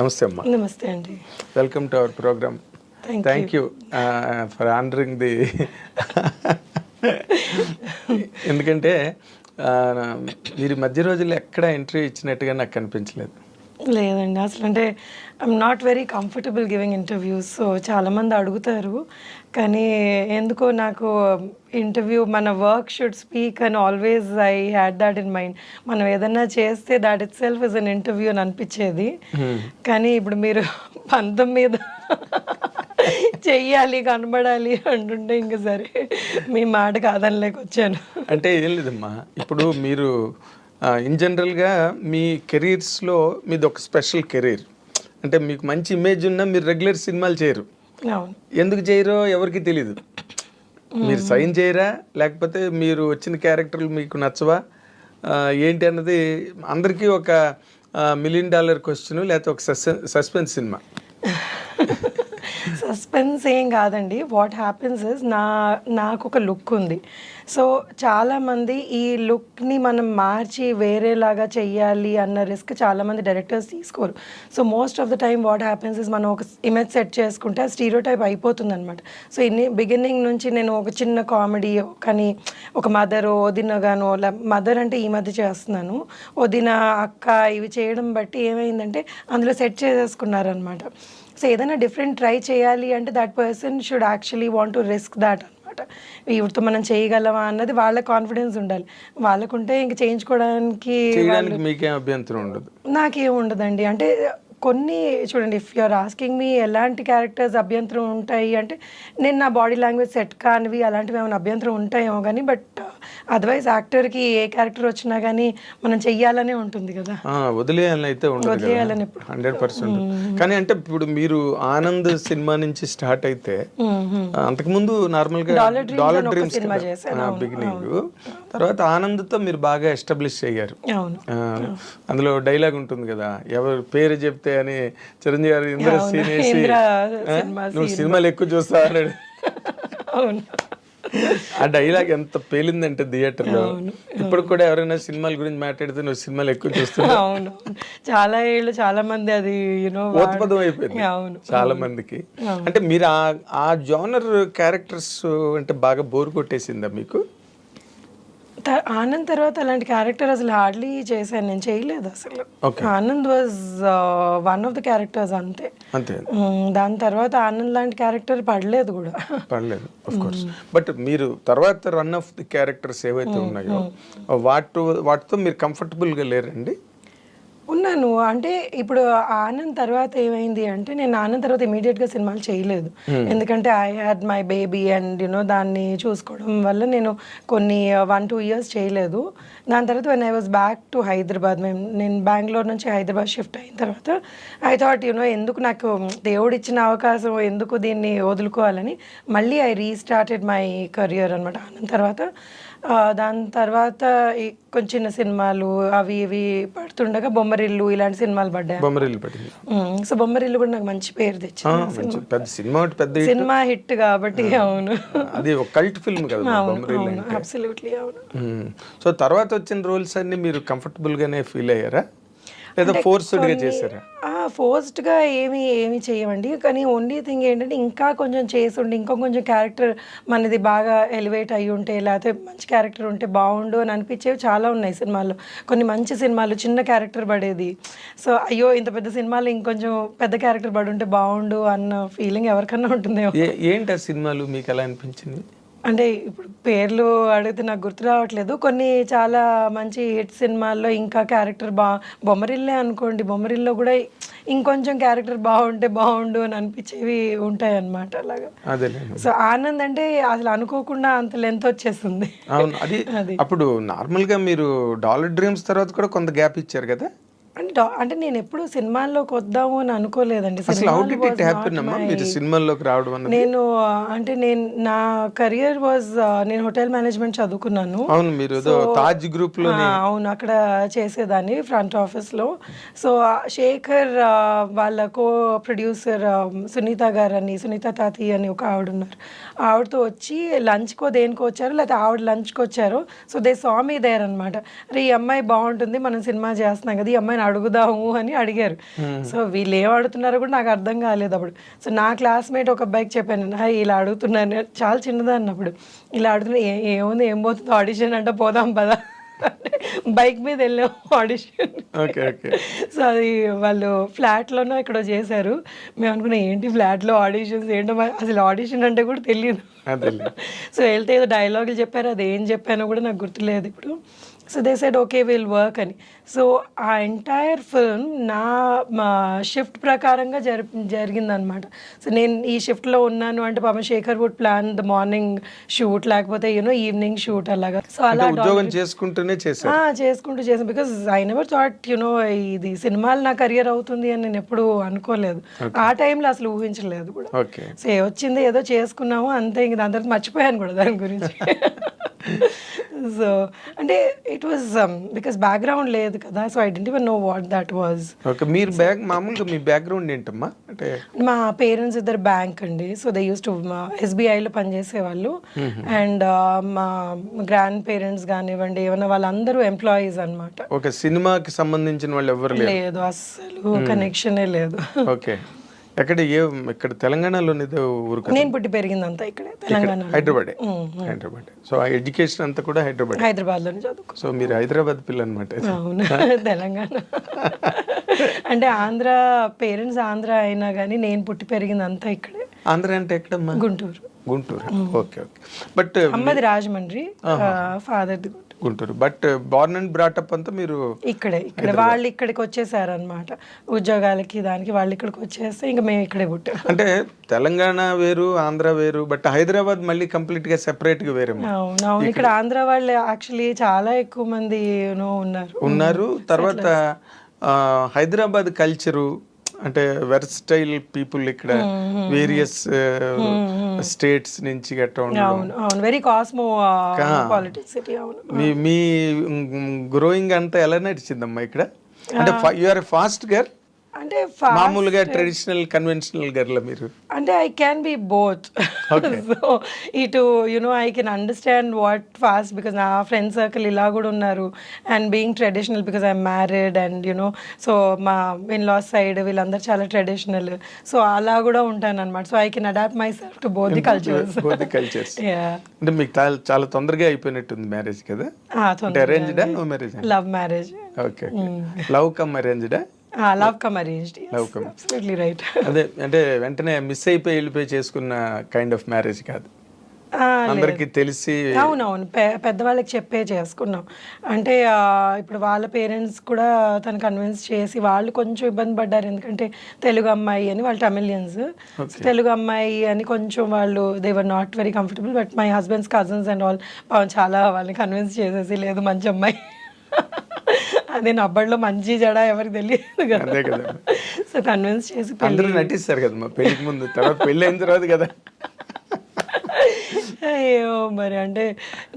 నమస్తే అమ్మా. నమస్తే అండి. Welcome to our program. Thank you for honoring the ఎందుకంటే మీరు మధ్య రోజుల్లో ఎక్కడ ఇంటర్వ్యూ ఇచ్చినట్టుగా నాకు కనిపించలేదు. లేదండి, అసలు అంటే I'm not very comfortable giving interviews. So చాలామంది అడుగుతారు, కానీ ఎందుకో నాకు ఇంటర్వ్యూ మన వర్క్ షుడ్ స్పీక్ అని always I had that in mind. మనం ఏదన్నా చేస్తే that it self is an interview అని అనిపించేది. కానీ ఇప్పుడు మీరు పంతం మీద చెయ్యాలి, కనబడాలి అంటుంటే ఇంక సరే మీ మాట కాదనలేక వచ్చాను. అంటే ఏం లేదమ్మా, ఇప్పుడు మీరు ఇన్ జనరల్గా మీ కెరీర్స్లో మీది ఒక స్పెషల్ కెరీర్. అంటే మీకు మంచి ఇమేజ్ ఉన్నా మీరు రెగ్యులర్ సినిమాలు చేయరు. ఎందుకు చేయరో ఎవరికి తెలీదు. మీరు సైన్ చేయరా, లేకపోతే మీరు వచ్చిన క్యారెక్టర్లు మీకు నచ్చవా ఏంటి అన్నది అందరికీ ఒక $1 million క్వశ్చన్, లేకపోతే ఒక సస్పెన్స్ సినిమా. సస్పెన్స్ ఏం కాదండి. వాట్ హ్యాపెన్స్ ఇస్ నాకు ఒక లుక్ ఉంది. సో చాలామంది ఈ లుక్ని మనం మార్చి వేరేలాగా చెయ్యాలి అన్న రిస్క్ చాలామంది డైరెక్టర్స్ తీసుకోరు. So most of the time what happens is మనం ఒక ఇమేజ్ సెట్ చేసుకుంటే ఆ స్టీరియోటైప్ అయిపోతుంది అనమాట. సో బిగినింగ్ నుంచి నేను ఒక చిన్న కామెడీ కానీ ఒక మదర్ వదినగానో, మదర్ అంటే ఈ మధ్య చేస్తున్నాను, వదిన అక్క ఇవి చేయడం బట్టి ఏమైందంటే అందులో సెట్ చేసేసుకున్నారనమాట. సో ఏదైనా డిఫరెంట్ ట్రై చేయాలి అంటే that person should actually want to risk that అనమాట. వీటితో మనం చేయగలమా అన్నది వాళ్ళ కాన్ఫిడెన్స్ ఉండాలి. వాళ్ళకుంటే ఇంక చేయించుకోవడానికి మీకేం అభ్యంతరం ఉండదు. నాకేం ఉండదండి. అంటే కొన్ని చూడండి, ఇఫ్ యూఆర్ ఆస్కింగ్ మీ ఎలాంటి క్యారెక్టర్స్ అభ్యంతరం ఉంటాయి అంటే, నేను నా బాడీ లాంగ్వేజ్ సెట్ కానివి అలాంటివి ఏమైనా అభ్యంతరం ఉంటాయేమో కానీ, బట్ అదర్వైజ్ యాక్టర్కి ఏ క్యారెక్టర్ వచ్చినా కానీ మనం చెయ్యాలనే ఉంటుంది కదా, వదిలేయాలని అయితే వదిలేయాలని ఇప్పుడు 100%. కానీ అంటే ఇప్పుడు మీరు ఆనంద్ సినిమా నుంచి స్టార్ట్ అయితే అంతకుముందు నార్మల్గా డాలర్ డ్రీమ్స్ బిగినింగ్, తర్వాత ఆనంద్తో మీరు బాగా ఎస్టాబ్లిష్ అయ్యారు. అందులో డైలాగ్ ఉంటుంది కదా, ఎవరు పేరు చెప్తే అని చిరంజీవి గారు ఇంద్ర సీన్ వేసి నువ్వు సినిమాలు ఎక్కువ చూస్తా అన్నాడు. ఆ డైలాగ్ ఎంత పేలిందంటే థియేటర్లో. ఇప్పుడు కూడా ఎవరైనా సినిమాల గురించి మాట్లాడితే నువ్వు సినిమాలు ఎక్కువ చూస్తున్నావు. అవును, చాలా ఏళ్ళు చాలా మంది అది ఓతపదం అయిపోయింది చాలా మందికి. అంటే మీరు ఆ జోనర్ క్యారెక్టర్స్ అంటే బాగా బోర్ కొట్టేసిందా మీకు? ఆనంద్ తర్వాత అలాంటి క్యారెక్టర్ అసలు హార్డ్లీ చేశాను, నేను చేయలేదు అసలు. Anand was one of the characters అంతే. దాని తర్వాత ఆనంద్ లాంటి క్యారెక్టర్ పడలేదు కూడా. పడలేదు ఆఫ్ కోర్స్. బట్ మీరు తర్వాత రన్ ఆఫ్ ది క్యారెక్టర్స్ ఏవైతే ఉన్నాయో వాటితో మీరు కంఫర్టబుల్గా లేరండి? ఉన్నాను. అంటే ఇప్పుడు ఆనంద్ తర్వాత ఏమైంది అంటే, నేను ఆనంద్ తర్వాత ఇమీడియట్గా సినిమాలు చేయలేదు. ఎందుకంటే I had my baby and దాన్ని చూసుకోవడం వల్ల నేను కొన్ని 1-2 years చేయలేదు. దాని తర్వాత when I was back to Hyderabad, నేను బెంగళూరు నుంచి హైదరాబాద్ షిఫ్ట్ అయిన తర్వాత ఐ థాట్ ఎందుకు నాకు దేవుడు ఇచ్చిన అవకాశం ఎందుకు దీన్ని వదులుకోవాలని మళ్ళీ ఐ రీస్టార్టెడ్ మై కెరియర్ అనమాట ఆనంద్ తర్వాత. దాని తర్వాత కొంచెం చిన్న సినిమాలు అవి ఇవి పడుతుండగా బొమ్మరిల్లు ఇలాంటి సినిమాలు పడ్డాయి. సో బొమ్మరిల్లు కూడా నాకు మంచి పేరు తెచ్చింది, సినిమా హిట్ కాబట్టి. అవును, అది ఒక కల్ట్ ఫిల్మ్ కదా. అబ్సల్యూట్లీ అవును. సో తర్వాత వచ్చిన రోల్స్ అన్ని మీరు కంఫర్టబుల్ గానే ఫీల్ అయ్యారా, లేదా ఫోర్స్డ్గా చేశారా? ఫోర్స్డ్గా ఏమి చేయమండి. కానీ ఓన్లీ థింగ్ ఏంటంటే ఇంకా కొంచెం చేసి ఉండి ఇంకా కొంచెం క్యారెక్టర్ మనది బాగా ఎలివేట్ అయ్యి ఉంటే, లేకపోతే మంచి క్యారెక్టర్ ఉంటే బాగుండు అని అనిపించేవి చాలా ఉన్నాయి సినిమాల్లో. కొన్ని మంచి సినిమాలు చిన్న క్యారెక్టర్ పడేది. సో అయ్యో ఇంత పెద్ద సినిమాలో ఇంకొంచెం పెద్ద క్యారెక్టర్ పడి ఉంటే బాగుండు అన్న ఫీలింగ్ ఎవరికన్నా ఉంటుందేమో. ఏంటి ఆ సినిమాలు మీకు ఎలా అనిపించింది? అంటే ఇప్పుడు పేర్లు అడిగితే నాకు గుర్తు రావట్లేదు. కొన్ని చాలా మంచి హిట్ సినిమాల్లో ఇంకా క్యారెక్టర్ బొమ్మరిల్లే అనుకోండి, బొమ్మరిల్లో కూడా ఇంకొంచెం క్యారెక్టర్ బాగుంటే బాగుండు అని అనిపించేవి ఉంటాయి అన్నమాట అలాగా. సో ఆనంద్ అంటే అసలు అనుకోకుండా అంత లెంత్ వచ్చేస్తుంది. అది అప్పుడు నార్మల్గా మీరు డాలర్ డ్రీమ్స్ తర్వాత కూడా కొంత గ్యాప్ ఇచ్చారు కదా. అంటే నేను ఎప్పుడు సినిమాల్లోకి వద్దాము అని అనుకోలేదండి. నేను అంటే నా కెరియర్ వాజ్, నేను హోటల్ మేనేజ్మెంట్ చదువుకున్నాను. అవును, అక్కడ చేసేదాన్ని ఫ్రంట్ ఆఫీస్ లో. సో శేఖర్ వాళ్ళ కో ప్రొడ్యూసర్ సునీత గారు అని, సునీత తాతి అని ఒక ఆవిడ ఉన్నారు. ఆవిడతో వచ్చి లంచ్కో దేనికో వచ్చారు, లేకపోతే ఆవిడ లంచ్కి వచ్చారు. So they saw me there అనమాట. అరే ఈ అమ్మాయి బాగుంటుంది, మనం సినిమా చేస్తున్నాం కదా, ఈ అమ్మాయిని అడుగుదాము అని అడిగారు. సో వీళ్ళు ఏం అడుగుతున్నారో కూడా నాకు అర్థం కాలేదు అప్పుడు. సో నా క్లాస్మేట్ ఒక అబ్బాయికి చెప్పాను, ఇలా అడుగుతున్నాను, చాలా చిన్నదాన్ని అప్పుడు, ఇలా అడుగుతున్నా, ఏముంది ఏం పోతుంది ఆడిషన్ అంటే పోదాం పదా, బైక్ మీద వెళ్ళాం ఆడిషన్. సో అది వాళ్ళు ఫ్లాట్లోనో ఇక్కడ చేశారు. మేము అనుకున్నాం ఏంటి ఫ్లాట్లో ఆడిషన్స్ ఏంటో, అసలు ఆడిషన్ అంటే కూడా తెలియదు. సో వెళ్తే ఏదో డైలాగులు చెప్పారు, అది ఏం చెప్పానో కూడా నాకు గుర్తులేదు ఇప్పుడు. So they said okay will work అని. సో ఆ ఎంటైర్ ఫిల్మ్ నా షిఫ్ట్ ప్రకారంగా జరిగిందనమాట. సో నేను ఈ షిఫ్ట్లో ఉన్నాను అంటే పాపం Shekhar would plan the morning shoot, లేకపోతే ఈవినింగ్ షూట్ అలాగా. సో అలా చేసుకుంటూ చేసాను. బికాస్ ఐ నెవర్ థాట్ ఇది సినిమాలు నా కెరియర్ అవుతుంది అని నేను ఎప్పుడు అనుకోలేదు. ఆ టైంలో అసలు ఊహించలేదు కూడా. సో వచ్చింది ఏదో చేసుకున్నాము అంతే, ఇంక దాని తర్వాత మర్చిపోయాను కూడా దాని గురించి. సో అంటే ఇట్ వాజ్ బికాస్ బ్యాక్గ్రౌండ్ లేదు కదా, so I didn't even know what that was. మీరు మామూలుగా మీ బ్యాక్గ్రౌండ్ ఏంటమ్మా? అంటే మా పేరెంట్స్ ఇద్దరు బ్యాంక్ అండి. సో దే యూస్ టు SBIలో పనిచేసేవాళ్ళు. అండ్ మా గ్రాండ్ పేరెంట్స్ కానివ్వండి ఏమన్నా వాళ్ళందరూ ఎంప్లాయీస్ అనమాట. ఓకే, సినిమాకి సంబంధించిన వాళ్ళు ఎవరు లేదు, అస్సలు కనెక్షనే లేదు. ఓకే, ఇక్కడ తెలంగాణలో ఊరు? నేను పుట్టి పెరిగిందంతా ఇక్కడే తెలంగాణ, హైదరాబాద్. సో ఆ ఎడ్యుకేషన్ అంతా కూడా హైదరాబాద్లోనే చదువుకో. సో మీరు హైదరాబాద్ పిల్ల అనమాట. అవును, తెలంగాణ అంటే ఆంధ్ర, పేరెంట్స్ ఆంధ్ర అయినా కానీ నేను పుట్టి పెరిగిందంతా ఇక్కడే. ఆంధ్ర అంటే ఎక్కడమ్మా? గుంటూరు. ఓకే. బట్ అమ్మది రాజమండ్రి, ఫాదర్ది Guntur. But born and brought up అంతా మీరు ఇక్కడ వాళ్ళు ఇక్కడికి వచ్చేసారు అనమాట ఉద్యోగాలకి, దానికి వాళ్ళు ఇక్కడికి వచ్చేస్తే ఇంకా మేము ఇక్కడే పుట్టాం. అంటే తెలంగాణ వేరు, ఆంధ్ర వేరు, బట్ హైదరాబాద్ మళ్ళీ కంప్లీట్ గా సెపరేట్ గా వేరే. అవును, ఇక్కడ ఆంధ్ర వాళ్ళు యాక్చువల్లీ చాలా ఎక్కువ మంది ఉన్నారు. తర్వాత హైదరాబాద్ కల్చరు అంటే వెర్స్టైల్ పీపుల్, ఇక్కడ వేరియస్ స్టేట్స్ నుంచి గట్రా ఉండడం, వెరీ కాస్మో పాలిటిక్స్ సిటీ. మీ గ్రోయింగ్ అంతా ఎలా నడిచిందమ్మా ఇక్కడ? అంటే యు ఆర్ ఫాస్ట్ గర్ల్ అంటే మామూలుగా ట్రెడిషనల్ కన్వెన్షనల్ గర్ల్ మీరు? అంటే I can be both. So ఇటు I can understand what fast, because నా ఫ్రెండ్ సర్కిల్ ఇలా కూడా ఉన్నారు. And being traditional because I'm married and so మా ఇన్ లాస్ సైడ్ వీళ్ళందరూ చాలా ట్రెడిషనల్. సో అలా కూడా ఉంటాను అనమాట. So I can adapt myself to both the cultures. అంటే మీకు చాలా తొందరగా అయిపోయినట్టుంది మ్యారేజ్ కదా? అరేంజ్డా marriage? Love marriage. Okay, love come అరేంజ్డా? Love come arranged. Absolutely right. అదే అంటే వెంటనే మిస్ అయిపోయి వెళ్ళిపోయి చేసుకున్న కైండ్ ఆఫ్ మ్యారేజ్ కాదు, అందరికి తెలిసి. అవునవును, పెద్దవాళ్ళకి చెప్పే చేసుకున్నాం. అంటే ఇప్పుడు వాళ్ళ పేరెంట్స్ కూడా తను కన్విన్స్ చేసి, వాళ్ళు కొంచెం ఇబ్బంది పడ్డారు ఎందుకంటే తెలుగు అమ్మాయి అని, వాళ్ళు తమిళియన్స్. తెలుగు అమ్మాయి అని కొంచెం వాళ్ళు they were not very comfortable. But my husband's cousins and all చాలా వాళ్ళని కన్విన్స్ చేసేసి, లేదు మంచి అమ్మాయి, అదే నబ్బడిలో మంచి జడ ఎవరికి తెలియదు కదా, సో కన్విన్స్ చేసి అందరూ నటిస్తారు కదా పెళ్లికి ముందు, తర్వాత పెళ్ళి అయిన తర్వాత కదా. అయ్యో మరి అంటే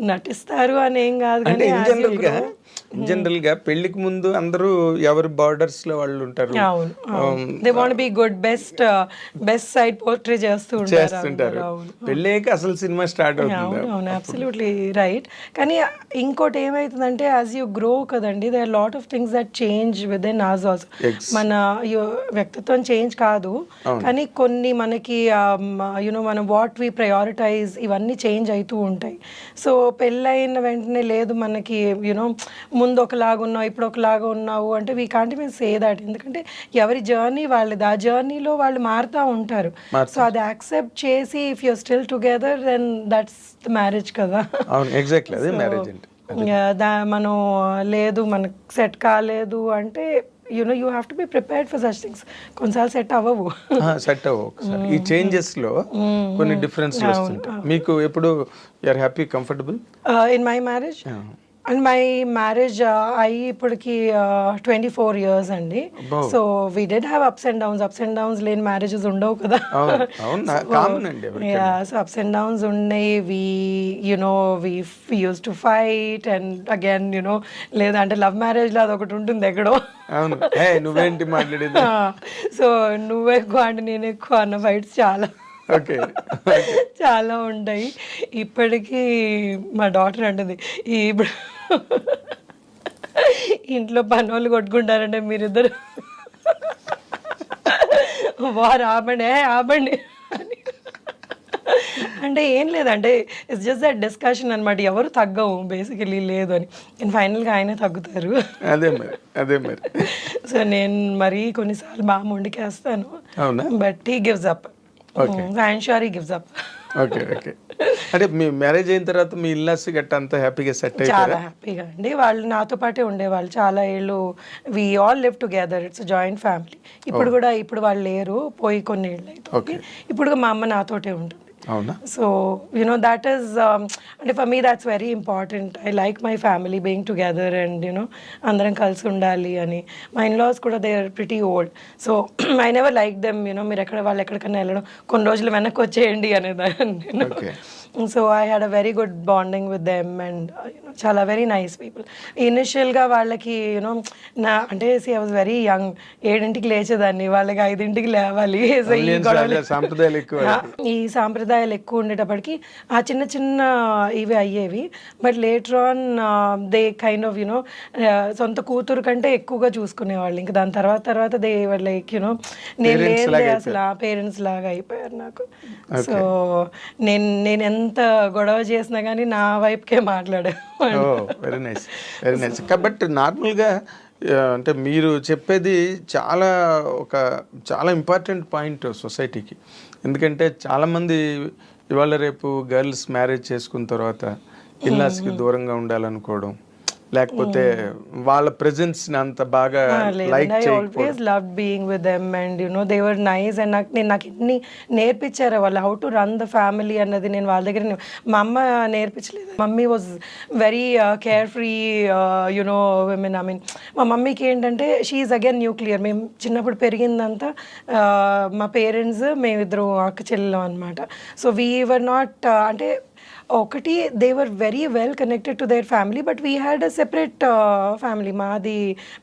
నటిస్తారు అని ఏం కాదు కానీ జనరల్ గా పెళ్లికి ముందు అందరూ ఎవరి బార్డర్స్ లో వాళ్ళు ఉంటారు. They want be good, best side portray చేస్తుంటారు. పెళ్ళాక అసలు సినిమా స్టార్ట్ అవుతుంది. అవును, అబ్సల్యూట్లీ రైట్. కానీ ఇంకోటి ఏమైతుందంటే యాజ్ యూ గ్రో కదండి, they are lot of things that change with in us also. మన వ్యక్తిత్వం చేంజ్ కాదు కానీ కొన్ని మనకి మనం వాట్ వి ప్రయారిటైజ్ ఇవన్నీ చేంజ్ అవుతూ ఉంటాయి. సో పెళ్ళైన వెంటనే లేదు మనకి ముందు ఒకలాగా ఉన్నావు ఇప్పుడు ఒకలాగా ఉన్నావు అంటే we can't even say that. ఎందుకంటే ఎవరి జర్నీ వాళ్ళది, ఆ జర్నీలో వాళ్ళు మారుతూ ఉంటారు. సో అది యాక్సెప్ట్ చేసి if you still together then that's the marriage కదా. మనం లేదు మనకు సెట్ కాలేదు అంటే you have to be prepared for such things. కొన్నిసార్లు సెట్ అవ్వవు. ఈ చేంజెస్ లో కొన్ని డిఫరెన్స్ వస్తుంటాయి. మీకు ఎప్పుడు you are happy, comfortable in my marriage? And my marriage అయ్యి ఇప్పటికి 24 years అండి. So we dead have ups and downs లేని మ్యారేజెస్ ఉండవు కదా. సో అప్స్ అండ్ డౌన్స్ ఉన్నాయి. We use to fight and again లేదంటే లవ్ మ్యారేజ్ లో అదొకటి ఉంటుంది ఎక్కడో. నువ్వేంటి మాట్లాడేది, సో నువ్వు ఎక్కువ అంటే నేను ఎక్కువ అన్న ఫైట్స్ చాలా ఉంటాయి. ఇప్పటికీ మా డాటర్ అంటుంది ఇప్పుడు ఇంట్లో పనోళ్ళు కొట్టుకుంటారంటే మీరిద్దరు వారు ఆపండి ఆపండి అని. అంటే ఏం లేదంటే ఇట్స్ జస్ట్ దట్ డిస్కషన్ అనమాట. ఎవరు తగ్గవు బేసికలీ లేదు అని. అండ్ ఫైనల్గా ఆయనే తగ్గుతారు. అదే మరి సో నేను మరీ కొన్నిసార్లు బాగా మొండికేస్తాను. అవునా? But he gives up. I'm sure he gives up. Okay. అంటే మీ మ్యారేజ్ అయిన తర్వాత మీ ఇల్లాస్ గట్ట అంతా హ్యాపీగా సెట్ చాలా అయిపోయారా? హ్యాపీగా అండి. వాళ్ళు నాతో పాటే ఉండేవాళ్ళు చాలా ఏళ్ళు. We all live together. It's joint family. ఇప్పుడు వాళ్ళు లేరు, పోయి కొన్ని ఏళ్ళు అవుతుంది. ఇప్పుడు మా అమ్మ నాతోటే ఉంటుంది. అవునా? సో that is అంటే for me that's very important. I like my family being together and అందరం కలిసి ఉండాలి అని. మా ఇన్లాస్ కూడా they are pretty old. So I never like them మీరు వాళ్ళు ఎక్కడికైనా వెళ్ళడం కొన్ని రోజులు వెనక్కి వచ్చేయండి అనేదాన్ని. So I had a very good bonding with them and చాలా వెరీ నైస్ పీపుల్. ఇనిషియల్గా వాళ్ళకి అంటే ఐ వాజ్ వెరీ యంగ్. 7ంటికి లేచేదాన్ని, వాళ్ళకి 5ంటికి లేవాలి. సో ఈ సాంప్రదాయాలు ఎక్కువ ఉండేటప్పటికి ఆ చిన్న చిన్న ఇవి అయ్యేవి. But later on they kind of సొంత కూతురు కంటే ఎక్కువగా చూసుకునేవాళ్ళు. ఇంకా దాని తర్వాత దే వర్ లైక్ నేను లేదే అసలు ఆ పేరెంట్స్ లాగా అయిపోయారు నాకు. సో నేను ఎంత గొడవ చేసినా కానీ నా వైపుకే మాట్లాడేవాళ్ళు. Very nice. కాబట్టి నార్మల్గా అంటే మీరు చెప్పేది చాలా ఇంపార్టెంట్ పాయింట్ సొసైటీకి. ఎందుకంటే చాలామంది ఇవాళ రేపు గర్ల్స్ మ్యారేజ్ చేసుకున్న తర్వాత ఇల్లాస్కి దూరంగా ఉండాలనుకోవడం, లేకపోతే వాళ్ళ ప్రెజెన్స్ అంత బాగా like I always loved being with them and they were nice and నాకు ఎన్ని నేర్పించారు వాళ్ళు how to run the family అన్నది. నేను వాళ్ళ దగ్గర మా అమ్మ నేర్పించలేదు. Mummy was very carefree women. మా మమ్మీకి ఏంటంటే షీఈ్ అగైన్ న్యూక్లియర్. మేము చిన్నప్పుడు పెరిగిందంతా మా పేరెంట్స్ మేమిద్దరు అక్క చెల్లెలం అనమాట. సో వీ వర్ నాట్ అంటే ఒకటి they were very well connected to their family but we had a separate family.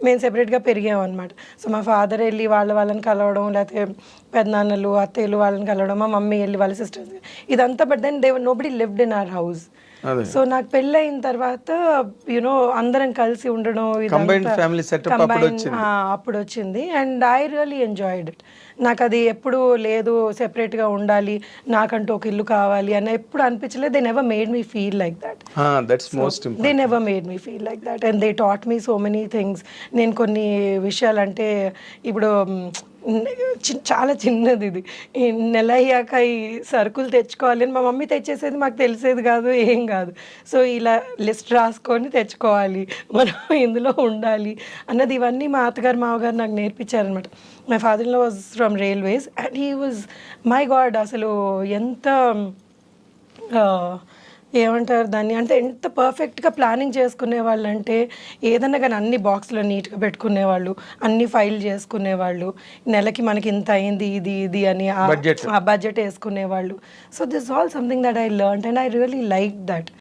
మేము సెపరేట్గా పెరిగాం అనమాట. సో మా ఫాదర్ వెళ్ళి వాళ్ళని కలవడం, లేకపోతే పెద్దనాన్నలు అత్తయ్యలు వాళ్ళని కలవడం, మా మమ్మీ వెళ్ళి వాళ్ళ సిస్టర్స్ ఇదంతా. But then they nobody lived in our house. So నాకు పెళ్ళి అయిన తర్వాత అందరం కలిసి ఉండడం అప్పుడు వచ్చింది. And I really enjoyed it. నాకు అది ఎప్పుడు లేదు సెపరేట్గా ఉండాలి, నాకంటూ ఒక ఇల్లు కావాలి అని ఎప్పుడు అనిపించలేదు. They never made me feel like that. They never made me feel like that and they taught me so many things. నేను కొన్ని విషయాలు అంటే ఇప్పుడు చాలా చిన్నది ఇది, ఈ నెల అయ్యాక ఈ సరుకులు తెచ్చుకోవాలి అని మా మమ్మీ తెచ్చేసేది, మాకు తెలిసేది కాదు, ఏం కాదు. సో ఇలా లిస్ట్ రాసుకొని తెచ్చుకోవాలి, మనం ఇందులో ఉండాలి అన్నది ఇవన్నీ మా అత్తగారు మామగారు నాకు నేర్పించారనమాట. My father in law was from railways and he was my god అసలు ఎంత ఏమంటారు దాన్ని అంటే ఎంత పర్ఫెక్ట్గా ప్లానింగ్ చేసుకునేవాళ్ళు అంటే ఏదన్నా కానీ అన్ని బాక్స్లో నీట్గా పెట్టుకునేవాళ్ళు, అన్ని ఫైల్ చేసుకునేవాళ్ళు, నెలకి మనకి ఇంత అయింది ఇది అని ఆ బడ్జెట్ వేసుకునేవాళ్ళు. So this all something that I learned and I really like that.